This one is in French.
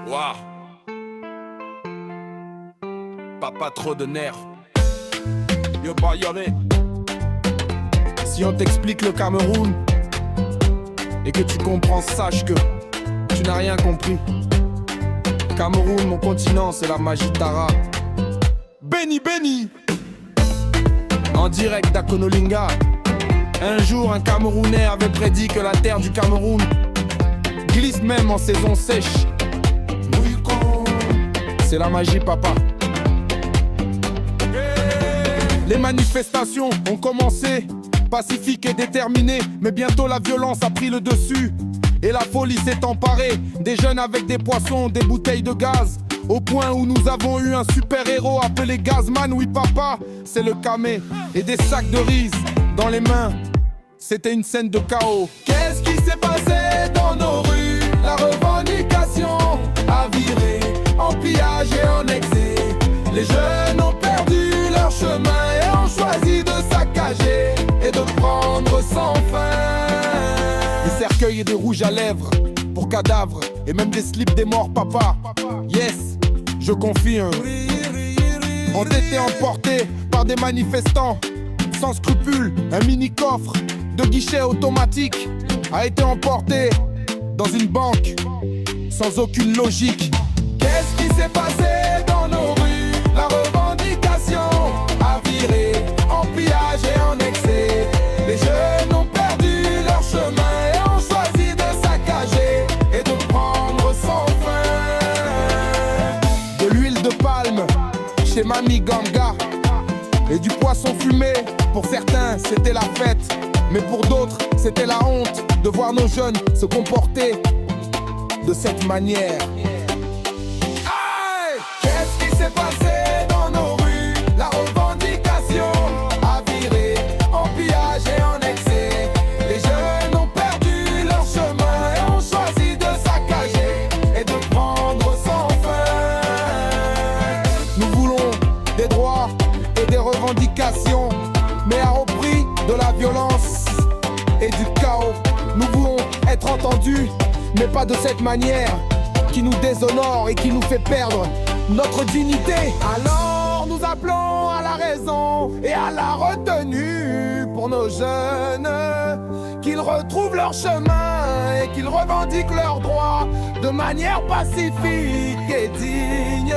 Waouh. Pas trop de nerfs. Yo, Bayonné. Si on t'explique le Cameroun et que tu comprends, sache que tu n'as rien compris. Cameroun, mon continent, c'est la magie Tara. Béni, béni. En direct d'Akonolinga. Un jour, un Camerounais avait prédit que la terre du Cameroun glisse même en saison sèche. C'est la magie, papa. Les manifestations ont commencé, pacifiques et déterminées, mais bientôt la violence a pris le dessus. Et la folie s'est emparée des jeunes avec des poissons, des bouteilles de gaz, au point où nous avons eu un super-héros appelé Gazman. Oui papa, c'est le camé, et des sacs de riz dans les mains. C'était une scène de chaos. Qu'est-ce qui s'est passé dans nos rues? La revendication a viré en pillage et en excès. Les jeunes ont perdu leur chemin et ont choisi de saccager et de prendre sans fin. Des cercueils et des rouges à lèvres pour cadavres et même des slips des morts, papa. Yes, je confirme. Ont été emportés par des manifestants sans scrupules. Un mini-coffre de guichet automatique a été emporté dans une banque sans aucune logique. Qu'est-ce qui s'est passé dans nos rues? La revendication a viré en pillage et en excès. Les jeunes ont perdu leur chemin et ont choisi de saccager et de prendre sans fin. De l'huile de palme chez Mamie Ganga et du poisson fumé. Pour certains c'était la fête, mais pour d'autres c'était la honte de voir nos jeunes se comporter de cette manière. Aïe! Qu'est-ce qui s'est passé dans nos rues? La revendication a viré en pillage et en excès. Les jeunes ont perdu leur chemin et ont choisi de saccager et de prendre sans fin. Nous voulons des droits et des revendications, mais au prix de la violence et du chaos. Nous voulons être entendus, mais pas de cette manière qui nous déshonore et qui nous fait perdre notre dignité. Alors nous appelons à la raison et à la retenue pour nos jeunes, qu'ils retrouvent leur chemin et qu'ils revendiquent leurs droits de manière pacifique et digne.